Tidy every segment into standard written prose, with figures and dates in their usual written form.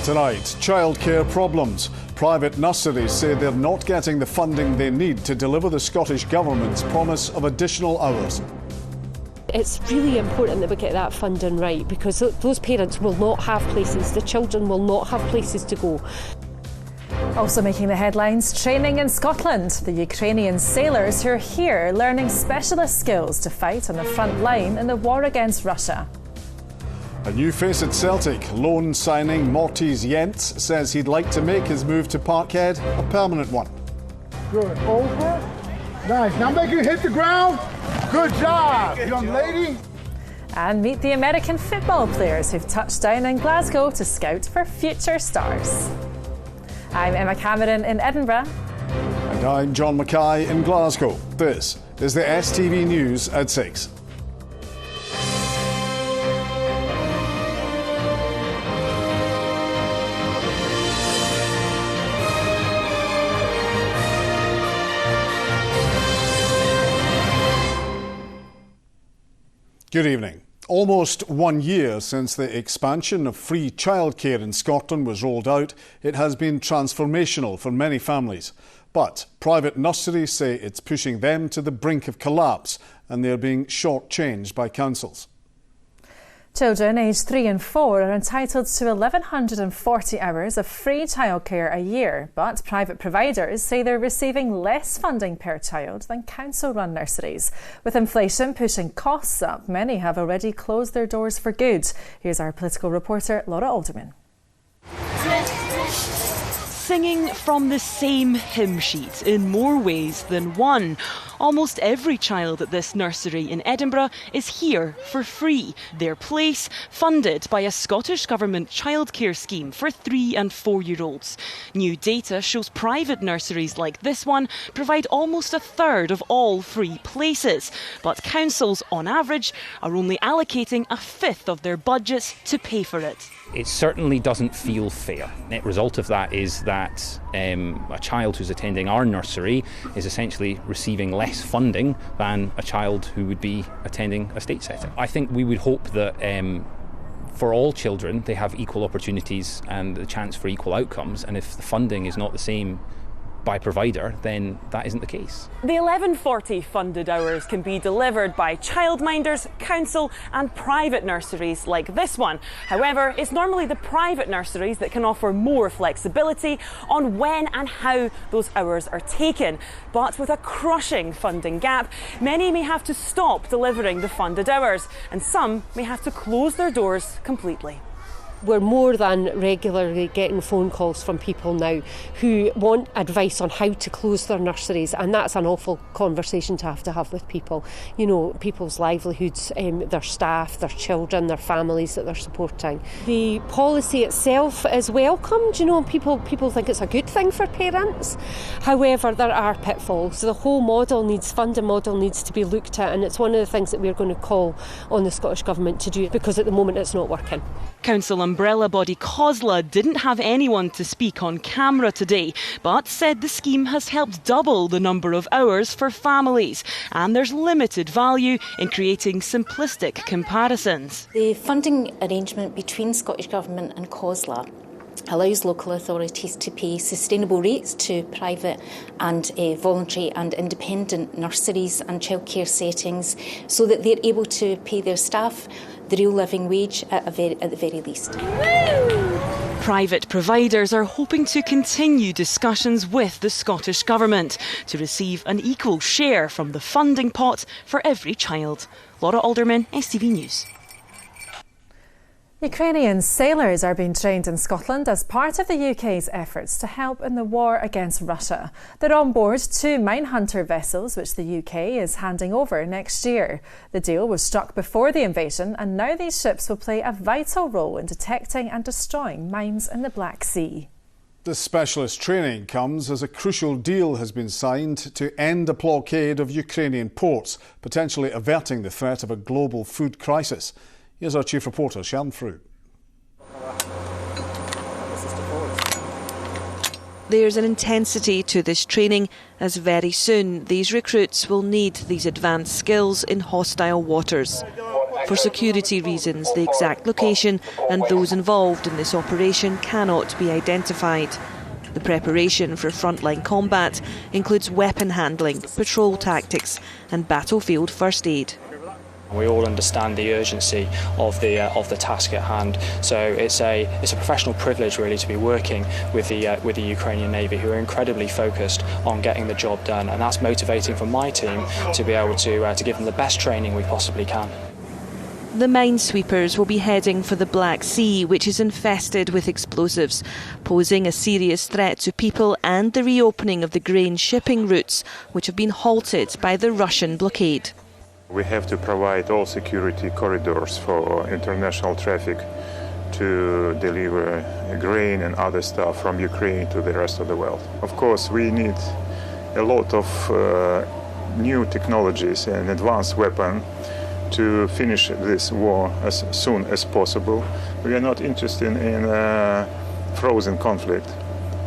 Tonight, childcare problems. Private nurseries say they're not getting the funding they need to deliver the Scottish Government's promise of additional hours. It's really important that we get that funding right, because those parents will not have places, the children will not have places to go. Also making the headlines, training in Scotland. The Ukrainian sailors who are here learning specialist skills to fight on the front line in the war against Russia. A new face at Celtic, loan signing Mortiz Yents, says he'd like to make his move to Parkhead a permanent one. Good, over. Nice, now make it hit the ground. Good job, young lady. And meet the American football players who've touched down in Glasgow to scout for future stars. I'm Emma Cameron in Edinburgh. And I'm John Mackay in Glasgow. This is the STV News at 6. Good evening. Almost 1 year since the expansion of free childcare in Scotland was rolled out, it has been transformational for many families. But private nurseries say it's pushing them to the brink of collapse and they're being shortchanged by councils. Children aged 3 and 4 are entitled to 1,140 hours of free childcare a year, but private providers say they're receiving less funding per child than council-run nurseries. With inflation pushing costs up, many have already closed their doors for good. Here's our political reporter, Laura Alderman. Singing from the same hymn sheet in more ways than one. Almost every child at this nursery in Edinburgh is here for free. Their place funded by a Scottish Government childcare scheme for 3 and 4-year-olds. New data shows private nurseries like this one provide almost a third of all free places. But councils, on average, are only allocating a fifth of their budgets to pay for it. It certainly doesn't feel fair. Net result of that is that a child who's attending our nursery is essentially receiving less funding than a child who would be attending a state setting. I think we would hope that for all children they have equal opportunities and the chance for equal outcomes, and if the funding is not the same by provider, then that isn't the case. The 1140 funded hours can be delivered by childminders, council and private nurseries like this one. However, it's normally the private nurseries that can offer more flexibility on when and how those hours are taken. But with a crushing funding gap, many may have to stop delivering the funded hours, and some may have to close their doors completely. We're more than regularly getting phone calls from people now who want advice on how to close their nurseries, and that's an awful conversation to have with people. You know, people's livelihoods, their staff, their children, their families that they're supporting. The policy itself is welcomed. You know, people think it's a good thing for parents. However, there are pitfalls. The whole funding model needs to be looked at, and it's one of the things that we're going to call on the Scottish Government to do, because at the moment it's not working. Council umbrella body COSLA didn't have anyone to speak on camera today, but said the scheme has helped double the number of hours for families, and there's limited value in creating simplistic comparisons. The funding arrangement between Scottish Government and COSLA allows local authorities to pay sustainable rates to private and voluntary and independent nurseries and childcare settings, so that they're able to pay their staff the real living wage at the very least. Private providers are hoping to continue discussions with the Scottish Government to receive an equal share from the funding pot for every child. Laura Alderman, STV News. Ukrainian sailors are being trained in Scotland as part of the UK's efforts to help in the war against Russia. They're on board 2 minehunter vessels, which the UK is handing over next year. The deal was struck before the invasion, and now these ships will play a vital role in detecting and destroying mines in the Black Sea. This specialist training comes as a crucial deal has been signed to end the blockade of Ukrainian ports, potentially averting the threat of a global food crisis. Here's our chief reporter, Sharon Frew. There's an intensity to this training, as very soon these recruits will need these advanced skills in hostile waters. For security reasons, the exact location and those involved in this operation cannot be identified. The preparation for frontline combat includes weapon handling, patrol tactics and battlefield first aid. We all understand the urgency of the task at hand, so it's a professional privilege really to be working with the Ukrainian Navy, who are incredibly focused on getting the job done, and that's motivating for my team to be able to give them the best training we possibly can. The minesweepers will be heading for the Black Sea, which is infested with explosives, posing a serious threat to people and the reopening of the grain shipping routes, which have been halted by the Russian blockade. We have to provide all security corridors for international traffic to deliver grain and other stuff from Ukraine to the rest of the world. Of course, we need a lot of new technologies and advanced weapons to finish this war as soon as possible. We are not interested in frozen conflict.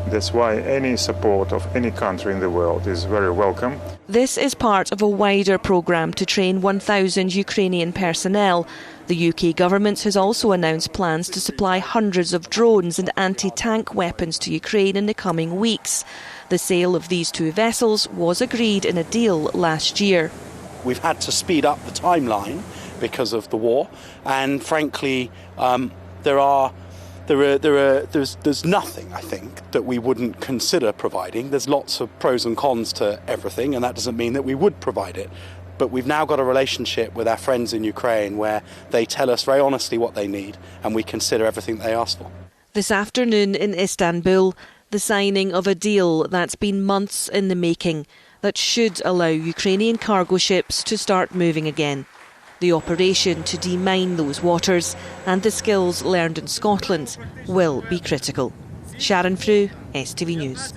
That's why any support of any country in the world is very welcome. This is part of a wider programme to train 1,000 Ukrainian personnel. The UK government has also announced plans to supply hundreds of drones and anti-tank weapons to Ukraine in the coming weeks. The sale of these 2 vessels was agreed in a deal last year. We've had to speed up the timeline because of the war, and frankly, there's nothing, I think, that we wouldn't consider providing. There's lots of pros and cons to everything, and that doesn't mean that we would provide it. But we've now got a relationship with our friends in Ukraine where they tell us very honestly what they need, and we consider everything they ask for. This afternoon in Istanbul, the signing of a deal that's been months in the making that should allow Ukrainian cargo ships to start moving again. The operation to demine those waters and the skills learned in Scotland will be critical. Sharon Frew, STV News.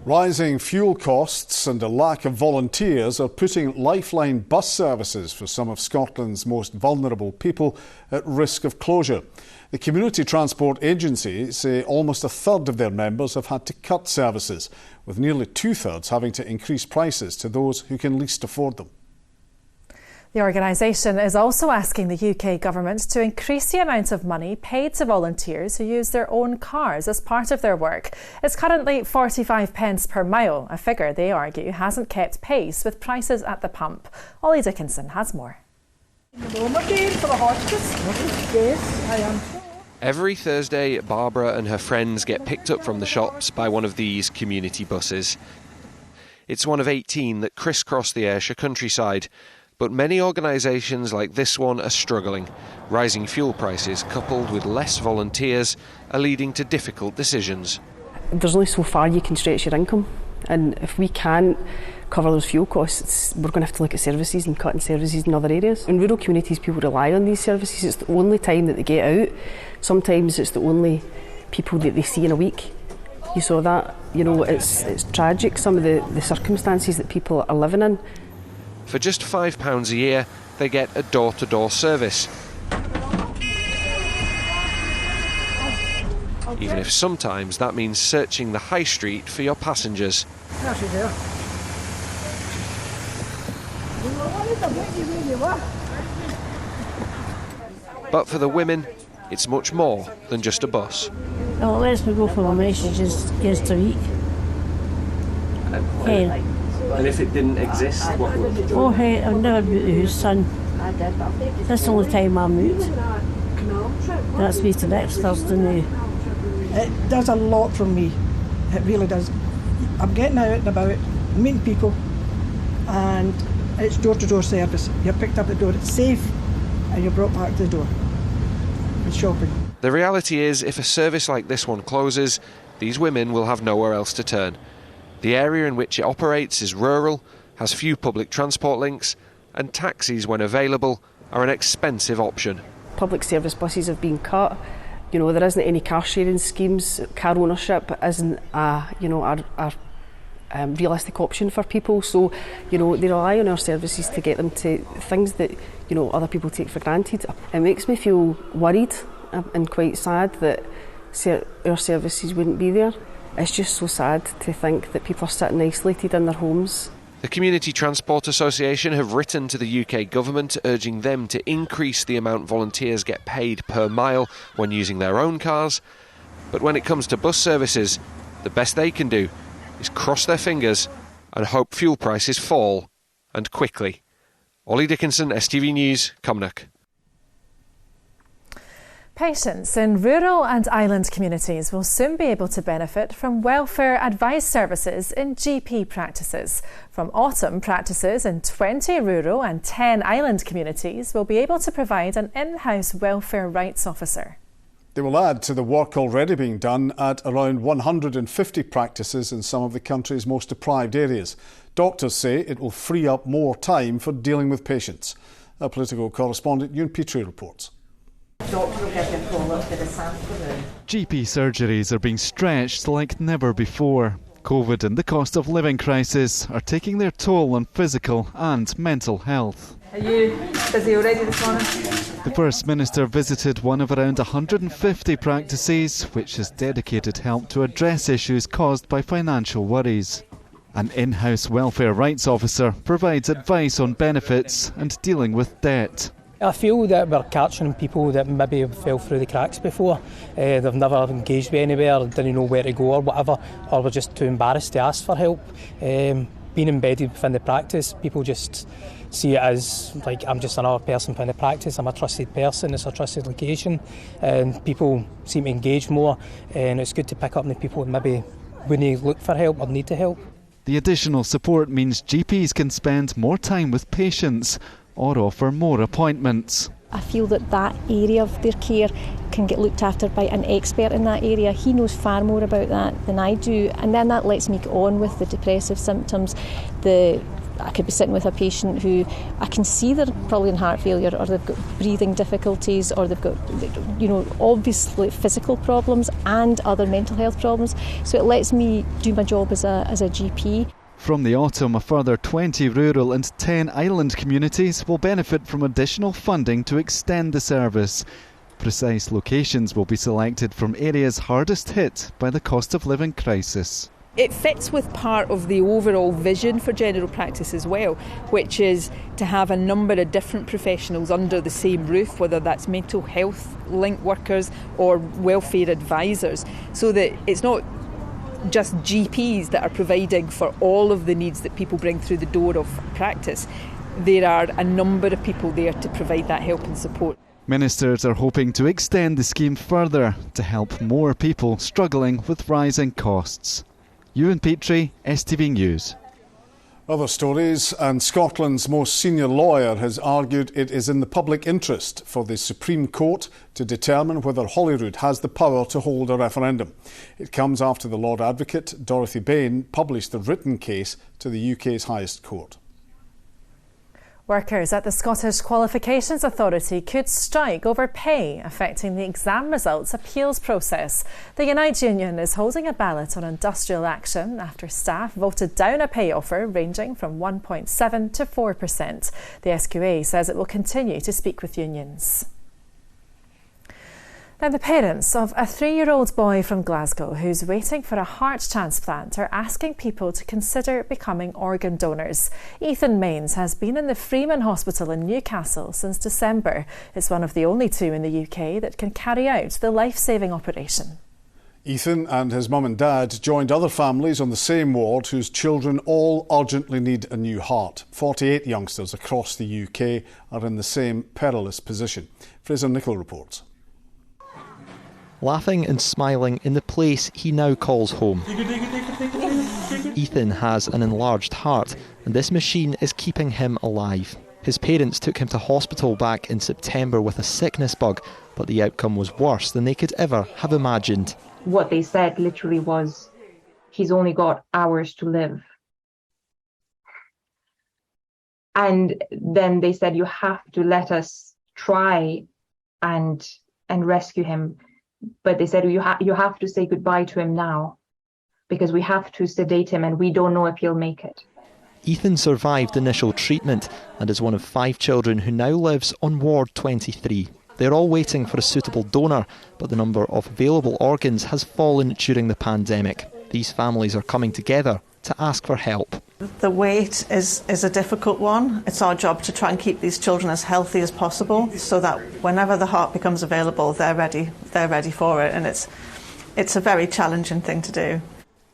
Rising fuel costs and a lack of volunteers are putting lifeline bus services for some of Scotland's most vulnerable people at risk of closure. The Community Transport Agency say almost a third of their members have had to cut services, with nearly 2/3 having to increase prices to those who can least afford them. The organisation is also asking the UK government to increase the amount of money paid to volunteers who use their own cars as part of their work. It's currently 45 pence per mile, a figure they argue hasn't kept pace with prices at the pump. Ollie Dickinson has more. Every Thursday, Barbara and her friends get picked up from the shops by one of these community buses. It's one of 18 that crisscross the Ayrshire countryside. But many organisations like this one are struggling. Rising fuel prices coupled with less volunteers are leading to difficult decisions. There's only so far you can stretch your income, and if we can't cover those fuel costs, we're going to have to look at services and cutting services in other areas. In rural communities, people rely on these services. It's the only time that they get out. Sometimes it's the only people that they see in a week. You saw that, it's tragic, some of the circumstances that people are living in. For just £5 a year, they get a door-to-door service. Even if sometimes that means searching the high street for your passengers. But for the women, it's much more than just a bus. Oh, it lets me go for my messages once a week. And if it didn't exist, what would you do? Oh, hey, I've never moved to his son. That's the only time I moved. That's me to next Thursday now. It does a lot for me. It really does. I'm getting out and about, meeting people, and it's door-to-door service. You're picked up at the door, it's safe, and you're brought back to the door. It's shopping. The reality is, if a service like this one closes, these women will have nowhere else to turn. The area in which it operates is rural, has few public transport links, and taxis, when available, are an expensive option. Public service buses have been cut. There isn't any car sharing schemes. Car ownership isn't a realistic option for people. So, they rely on our services to get them to things that, other people take for granted. It makes me feel worried and quite sad that our services wouldn't be there. It's just so sad to think that people are sitting isolated in their homes. The Community Transport Association have written to the UK government urging them to increase the amount volunteers get paid per mile when using their own cars. But when it comes to bus services, the best they can do is cross their fingers and hope fuel prices fall, and quickly. Ollie Dickinson, STV News, Cumnock. Patients in rural and island communities will soon be able to benefit from welfare advice services in GP practices. From autumn, practices in 20 rural and 10 island communities will be able to provide an in-house welfare rights officer. They will add to the work already being done at around 150 practices in some of the country's most deprived areas. Doctors say it will free up more time for dealing with patients. Our political correspondent Ewan Petrie reports. GP surgeries are being stretched like never before. COVID and the cost of living crisis are taking their toll on physical and mental health. Are you busy already this morning? The First Minister visited one of around 150 practices, which has dedicated help to address issues caused by financial worries. An in-house welfare rights officer provides advice on benefits and dealing with debt. I feel that we're catching people that maybe fell through the cracks before. They've never engaged with anywhere, didn't know where to go or whatever, or were just too embarrassed to ask for help. Being embedded within the practice, people just see it as like I'm just another person within the practice. I'm a trusted person, it's a trusted location, and people seem to engage more, and it's good to pick up on the people that maybe wouldn't look for help or need the help. The additional support means GPs can spend more time with patients or offer more appointments. I feel that that area of their care can get looked after by an expert in that area. He knows far more about that than I do, and then that lets me get on with the depressive symptoms. I could be sitting with a patient who I can see they're probably in heart failure, or they've got breathing difficulties, or they've got, obviously physical problems and other mental health problems. So it lets me do my job as a GP. From the autumn, a further 20 rural and 10 island communities will benefit from additional funding to extend the service. Precise locations will be selected from areas hardest hit by the cost of living crisis. It fits with part of the overall vision for general practice as well, which is to have a number of different professionals under the same roof, whether that's mental health link workers or welfare advisors, so that it's not just GPs that are providing for all of the needs that people bring through the door of practice. There are a number of people there to provide that help and support. Ministers are hoping to extend the scheme further to help more people struggling with rising costs. Ewan Petrie, STV News. Other stories, and Scotland's most senior lawyer has argued it is in the public interest for the Supreme Court to determine whether Holyrood has the power to hold a referendum. It comes after the Lord Advocate, Dorothy Bain, published a written case to the UK's highest court. Workers at the Scottish Qualifications Authority could strike over pay, affecting the exam results appeals process. The Unite Union is holding a ballot on industrial action after staff voted down a pay offer ranging from 1.7% to 4%. The SQA says it will continue to speak with unions. Now, the parents of a 3-year-old boy from Glasgow who's waiting for a heart transplant are asking people to consider becoming organ donors. Ethan Mains has been in the Freeman Hospital in Newcastle since December. It's one of the only 2 in the UK that can carry out the life-saving operation. Ethan and his mum and dad joined other families on the same ward whose children all urgently need a new heart. 48 youngsters across the UK are in the same perilous position. Fraser Nicholl reports. Laughing and smiling in the place he now calls home. Ethan has an enlarged heart, and this machine is keeping him alive. His parents took him to hospital back in September with a sickness bug, but the outcome was worse than they could ever have imagined. What they said literally was, he's only got hours to live. And then they said, you have to let us try and rescue him. But they said, you have to say goodbye to him now, because we have to sedate him and we don't know if he'll make it. Ethan survived initial treatment and is one of 5 children who now lives on Ward 23. They're all waiting for a suitable donor, but the number of available organs has fallen during the pandemic. These families are coming together to ask for help. The wait is a difficult one. It's our job to try and keep these children as healthy as possible so that whenever the heart becomes available, they're ready for it, and it's a very challenging thing to do.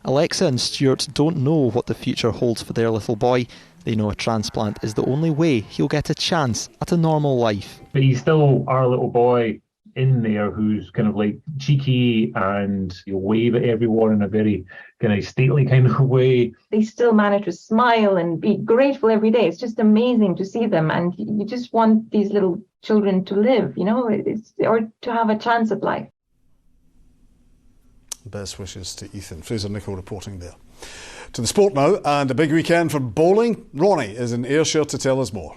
Alexa and Stuart don't know what the future holds for their little boy. They know a transplant is the only way he'll get a chance at a normal life. But he's still our little boy in there who's kind of like cheeky and he'll wave at everyone in a very kind of stately kind of way. They still manage to smile and be grateful every day. It's just amazing to see them, and you just want these little children to live, or to have a chance at life. Best wishes to Ethan. Fraser Nichol reporting there. To the sport now, and a big weekend for bowling. Ronnie is in Ayrshire to tell us more.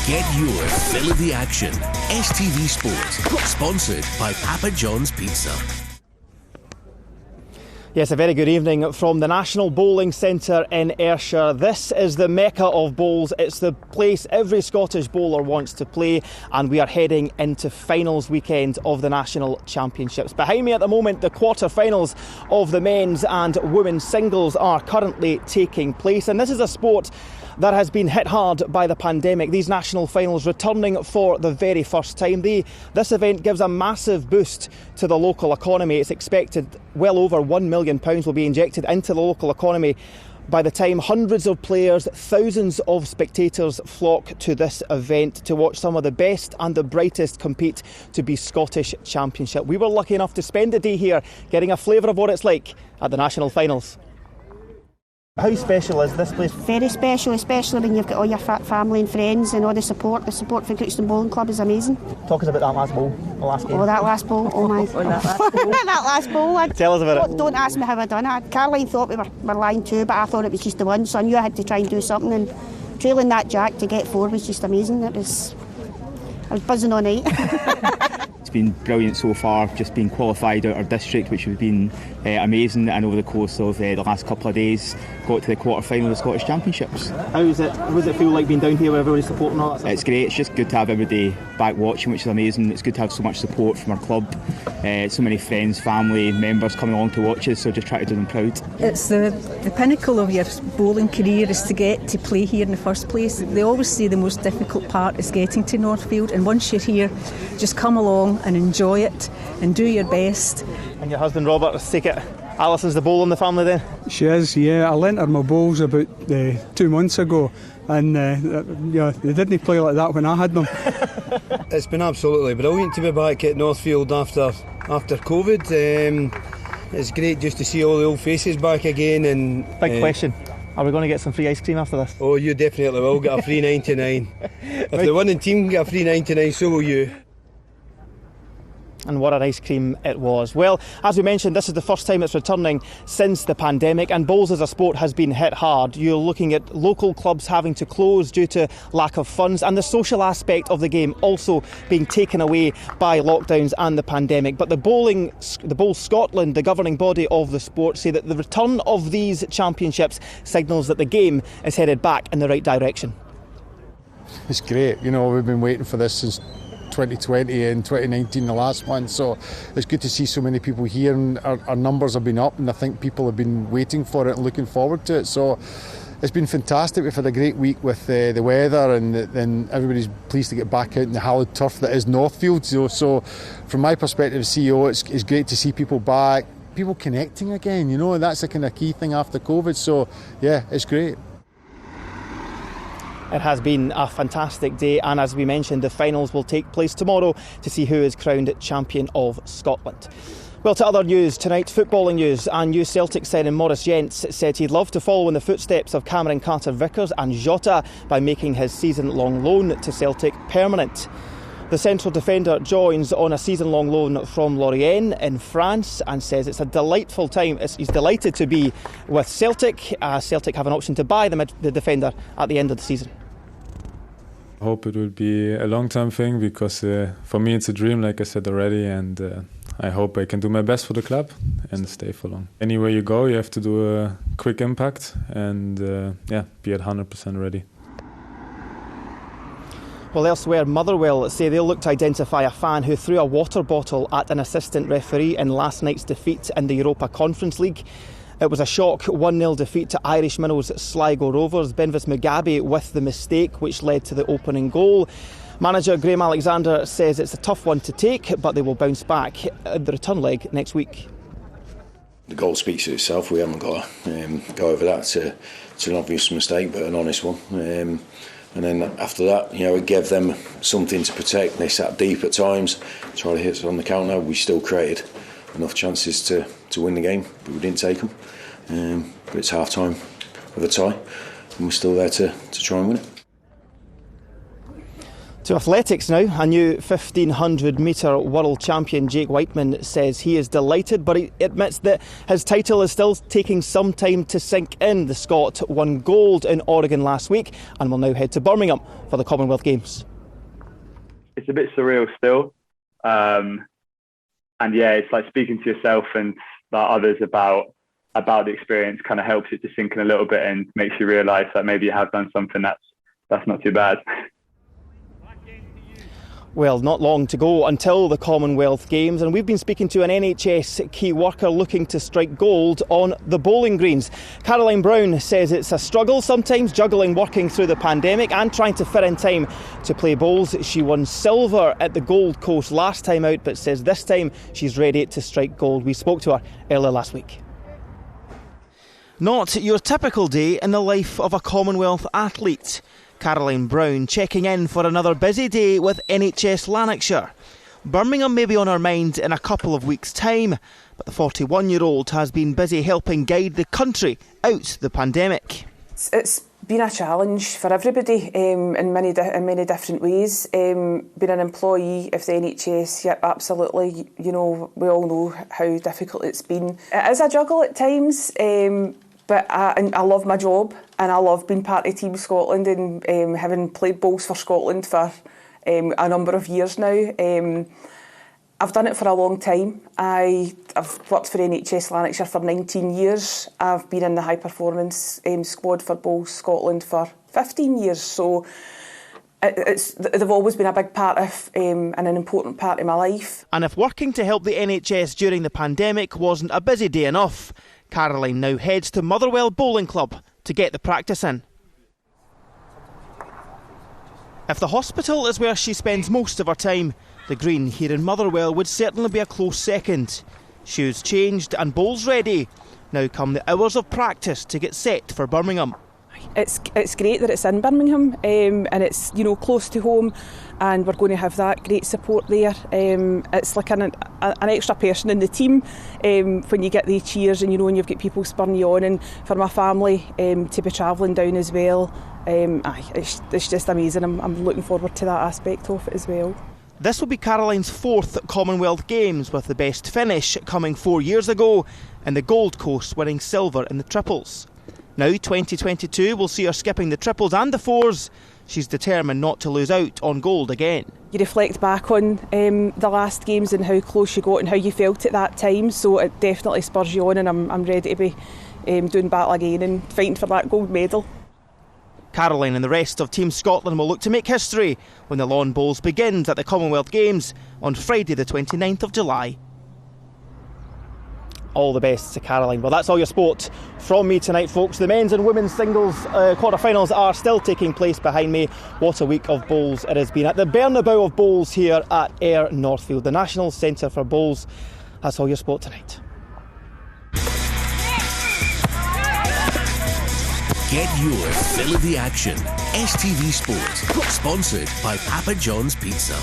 Get your fill of the action. STV Sport, sponsored by Papa John's Pizza. Yes, a very good evening from the National Bowling Centre in Ayrshire. This is the mecca of bowls. It's the place every Scottish bowler wants to play, and we are heading into finals weekend of the National Championships. Behind me at the moment, the quarter-finals of the men's and women's singles are currently taking place, and this is a sport that has been hit hard by the pandemic. These national finals returning for the very first time. This event gives a massive boost to the local economy. It's expected well over £1 million will be injected into the local economy by the time hundreds of players, thousands of spectators flock to this event to watch some of the best and the brightest compete to be Scottish Championship. We were lucky enough to spend the day here getting a flavour of what it's like at the national finals. How special is this place? Very special, especially when you've got all your family and friends and all the support. The support for Crookston Bowling Club is amazing. Talk us about that last bowl, the last game. Oh, that last bowl, oh my. That last bowl. Tell us about it. Don't ask me how I done it. Caroline thought we were lying too, but I thought it was just the one, so I knew I had to try and do something, and trailing that jack to get 4 was just amazing. I was buzzing all night. It's been brilliant so far, just being qualified out our district, which has been amazing, and over the course of the last couple of days got to the quarter-final of the Scottish Championships. How does it feel like being down here with everybody supporting all that stuff? It's great. It's just good to have everybody back watching, which is amazing. It's good to have so much support from our club, so many friends, family, members coming along to watch us, so just try to do them proud. It's the pinnacle of your bowling career is to get to play here in the first place. They always say the most difficult part is getting to Northfield, and once you're here, just come along and enjoy it and do your best. And your husband Robert, let's take it, Alison's the bowler in the family then? She is, yeah. I lent her my bowls about 2 months ago, and they didn't play like that when I had them. It's been absolutely brilliant to be back at Northfield after COVID. It's great just to see all the old faces back again. And big question, are we going to get some free ice cream after this? Oh, you definitely will get a free 99. If the winning team get a free 99, so will you. And what an ice cream it was. Well, as we mentioned, this is the first time it's returning since the pandemic, and bowls as a sport has been hit hard. You're looking at local clubs having to close due to lack of funds, and the social aspect of the game also being taken away by lockdowns and the pandemic. But the Bowl Scotland, the governing body of the sport, say that the return of these championships signals that the game is headed back in the right direction. It's great. We've been waiting for this since 2020 and 2019, the last one, so it's good to see so many people here, and our numbers have been up, and I think people have been waiting for it and looking forward to it, so it's been fantastic. We've had a great week with the weather, and then everybody's pleased to get back out in the hallowed turf that is Northfield, so from my perspective as CEO, it's great to see people back, people connecting again, that's a kind of key thing after COVID, so yeah, it's great. It has been a fantastic day, and as we mentioned, the finals will take place tomorrow to see who is crowned champion of Scotland. Well, to other news tonight, footballing news, and new Celtic signing Maurice Jentz said he'd love to follow in the footsteps of Cameron Carter-Vickers and Jota by making his season-long loan to Celtic permanent. The central defender joins on a season-long loan from Lorient in France and says it's a delightful time. He's delighted to be with Celtic. Celtic have an option to buy the defender at the end of the season. I hope it will be a long-term thing, because for me it's a dream, like I said already, and I hope I can do my best for the club and stay for long. Anywhere you go, you have to do a quick impact and be at 100% ready. Well, elsewhere, Motherwell say they'll look to identify a fan who threw a water bottle at an assistant referee in last night's defeat in the Europa Conference League. It was a shock 1-0 defeat to Irish Minnows Sligo Rovers. Benvis Mugabe with the mistake which led to the opening goal. Manager Graham Alexander says it's a tough one to take, but they will bounce back at the return leg next week. The goal speaks for itself. We haven't got to go over that. It's an obvious mistake, but an honest one. And then after that, it gave them something to protect. They sat deep at times, tried to hit us on the counter. We still created enough chances to win the game, but we didn't take them. But it's half time with a tie, and we're still there to try and win it. To athletics now, a new 1500 metre world champion Jake Whiteman says he is delighted, but he admits that his title is still taking some time to sink in. The Scot won gold in Oregon last week and will now head to Birmingham for the Commonwealth Games. It's a bit surreal still, and yeah, it's like speaking to yourself and others about the experience kind of helps it to sink in a little bit and makes you realise that maybe you have done something that's not too bad. Well, not long to go until the Commonwealth Games, and we've been speaking to an NHS key worker looking to strike gold on the bowling greens. Caroline Brown says it's a struggle sometimes juggling working through the pandemic and trying to fit in time to play bowls. She won silver at the Gold Coast last time out, but says this time she's ready to strike gold. We spoke to her earlier last week. Not your typical day in the life of a Commonwealth athlete. Caroline Brown checking in for another busy day with NHS Lanarkshire. Birmingham may be on her mind in a couple of weeks' time, but the 41-year-old has been busy helping guide the country out the pandemic. It's been a challenge for everybody in many different ways. Being an employee of the NHS, yeah, absolutely. We all know how difficult it's been. It is a juggle at times. But I love my job and I love being part of Team Scotland and having played bowls for Scotland for a number of years now. I've done it for a long time. I've worked for NHS Lanarkshire for 19 years. I've been in the high performance squad for Bowls Scotland for 15 years. So they've always been a big part of and an important part of my life. And if working to help the NHS during the pandemic wasn't a busy day enough, Caroline now heads to Motherwell Bowling Club to get the practice in. If the hospital is where she spends most of her time, the green here in Motherwell would certainly be a close second. Shoes changed and bowls ready. Now come the hours of practice to get set for Birmingham. It's great that it's in Birmingham and it's close to home, and we're going to have that great support there. It's like an extra person in the team when you get the cheers and and you've got people spurring you on, and for my family to be travelling down as well. It's just amazing. I'm looking forward to that aspect of it as well. This will be Caroline's 4th Commonwealth Games, with the best finish coming 4 years ago and the Gold Coast winning silver in the triples. Now 2022 will see her skipping the triples and the fours. She's determined not to lose out on gold again. You reflect back on the last games and how close you got and how you felt at that time, so it definitely spurs you on, and I'm ready to be doing battle again and fighting for that gold medal. Caroline and the rest of Team Scotland will look to make history when the Lawn Bowls begins at the Commonwealth Games on Friday the 29th of July. All the best to Caroline. Well, that's all your sport from me tonight, folks. The men's and women's singles quarter-finals are still taking place behind me. What a week of bowls it has been at the Bernabeu of Bowls here at Ayr Northfield, the National Centre for Bowls. That's all your sport tonight. Get your fill of the action. STV Sport, sponsored by Papa John's Pizza.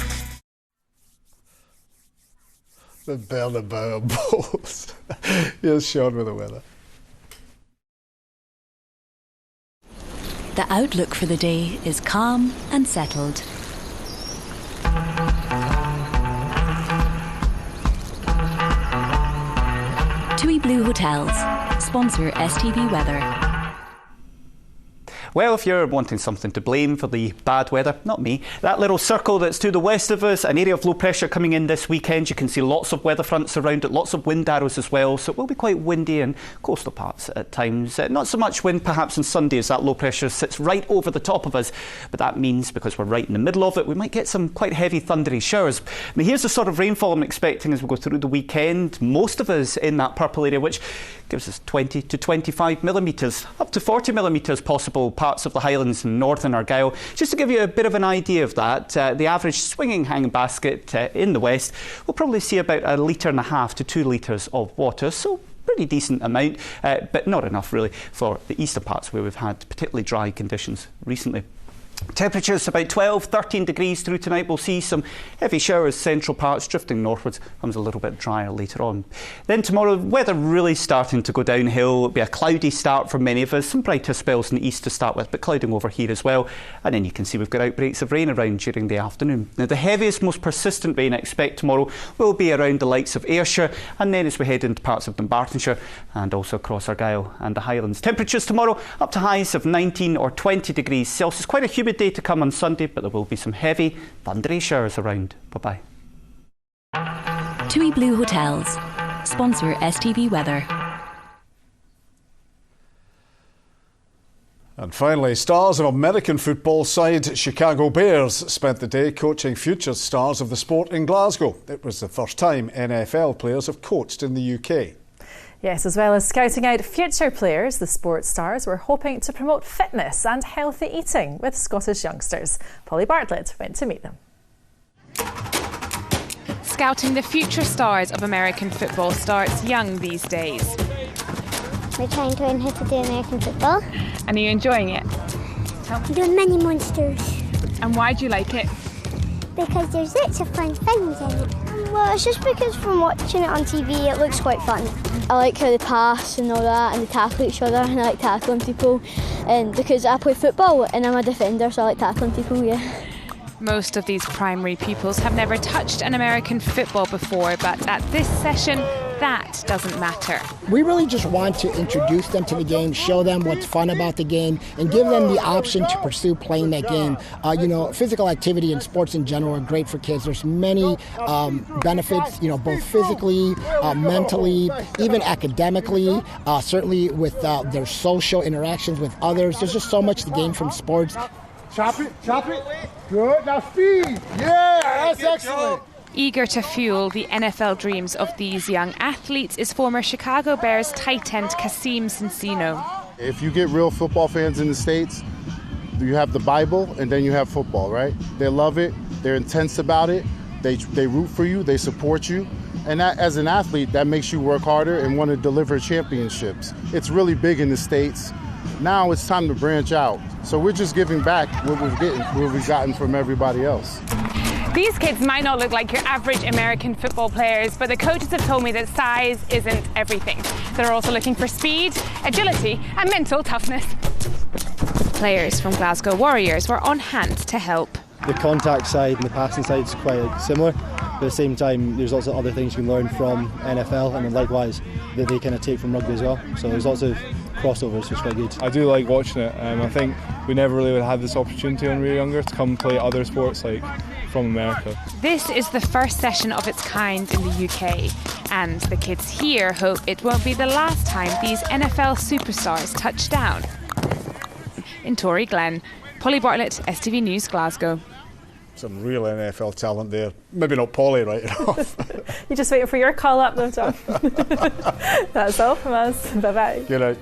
The Bernabeu Bowls. Here's Sean with the weather. The outlook for the day is calm and settled. TUI Blue Hotels sponsor STV Weather. Well, if you're wanting something to blame for the bad weather, not me. That little circle that's to the west of us, an area of low pressure coming in this weekend. You can see lots of weather fronts around it, lots of wind arrows as well. So it will be quite windy in coastal parts at times. Not so much wind perhaps on Sunday as that low pressure sits right over the top of us. But that means, because we're right in the middle of it, we might get some quite heavy thundery showers. Now, here's the sort of rainfall I'm expecting as we go through the weekend. Most of us in that purple area, which gives us 20 to 25 millimetres, up to 40 millimetres possible, parts of the Highlands and northern Argyll. Just to give you a bit of an idea of that, the average swinging hang basket in the west will probably see about 1.5 litres to 2 litres of water. So pretty decent amount, but not enough really for the eastern parts where we've had particularly dry conditions recently. Temperatures about 12, 13 degrees through tonight. We'll see some heavy showers, central parts drifting northwards. Comes a little bit drier later on. Then tomorrow, weather really starting to go downhill. It'll be a cloudy start for many of us. Some brighter spells in the east to start with, but clouding over here as well. And then you can see we've got outbreaks of rain around during the afternoon. Now, the heaviest, most persistent rain I expect tomorrow will be around the likes of Ayrshire, and then as we head into parts of Dunbartonshire and also across Argyll and the Highlands. Temperatures tomorrow up to highs of 19 or 20 degrees Celsius. Quite a humid day to come on Sunday, but there will be some heavy, thundery showers around. Bye-bye. TUI Blue Hotels. Sponsor STV Weather. And finally, stars of American football side Chicago Bears spent the day coaching future stars of the sport in Glasgow. It was the first time NFL players have coached in the UK. Yes, as well as scouting out future players, the sports stars were hoping to promote fitness and healthy eating with Scottish youngsters. Polly Bartlett went to meet them. Scouting the future stars of American football starts young these days. We're trying to learn how to do American football. And are you enjoying it? I'm doing mini monsters. And why do you like it? Because there's lots of fun things in it. Well, it's just because from watching it on TV, it looks quite fun. I like how they pass and all that, and they tackle each other, and I like tackling people. And because I play football and I'm a defender, so I like tackling people, yeah. Most of these primary pupils have never touched an American football before, but at this session, that doesn't matter. We really just want to introduce them to the game, show them what's fun about the game, and give them the option to pursue playing that game. Physical activity and sports in general are great for kids. There's many benefits, both physically, mentally, even academically, certainly with their social interactions with others. There's just so much to gain from sports. Chop it. Good, now speed. Yeah, that's excellent. Eager to fuel the NFL dreams of these young athletes is former Chicago Bears tight end Kasim Cincino. If you get real football fans in the States, you have the Bible and then you have football, right? They love it, they're intense about it, they root for you, they support you. And that, as an athlete, that makes you work harder and want to deliver championships. It's really big in the States. Now it's time to branch out. So we're just giving back what we've gotten from everybody else. These kids might not look like your average American football players, but the coaches have told me that size isn't everything. They're also looking for speed, agility, and mental toughness. Players from Glasgow Warriors were on hand to help. The contact side and the passing side is quite similar, but at the same time there's lots of other things you can learn from NFL, and then likewise that they kind of take from rugby as well. So there's lots of crossovers, which is quite good. I do like watching it. I think we never really would have had this opportunity when we were younger to come play other sports like from America. This is the first session of its kind in the UK, and the kids here hope it won't be the last time these NFL superstars touch down. In Tory Glen, Polly Bartlett, STV News, Glasgow. Some real NFL talent there. Maybe not Polly right enough. You're just waiting for your call up though, John. That's all from us. Bye-bye. Good night.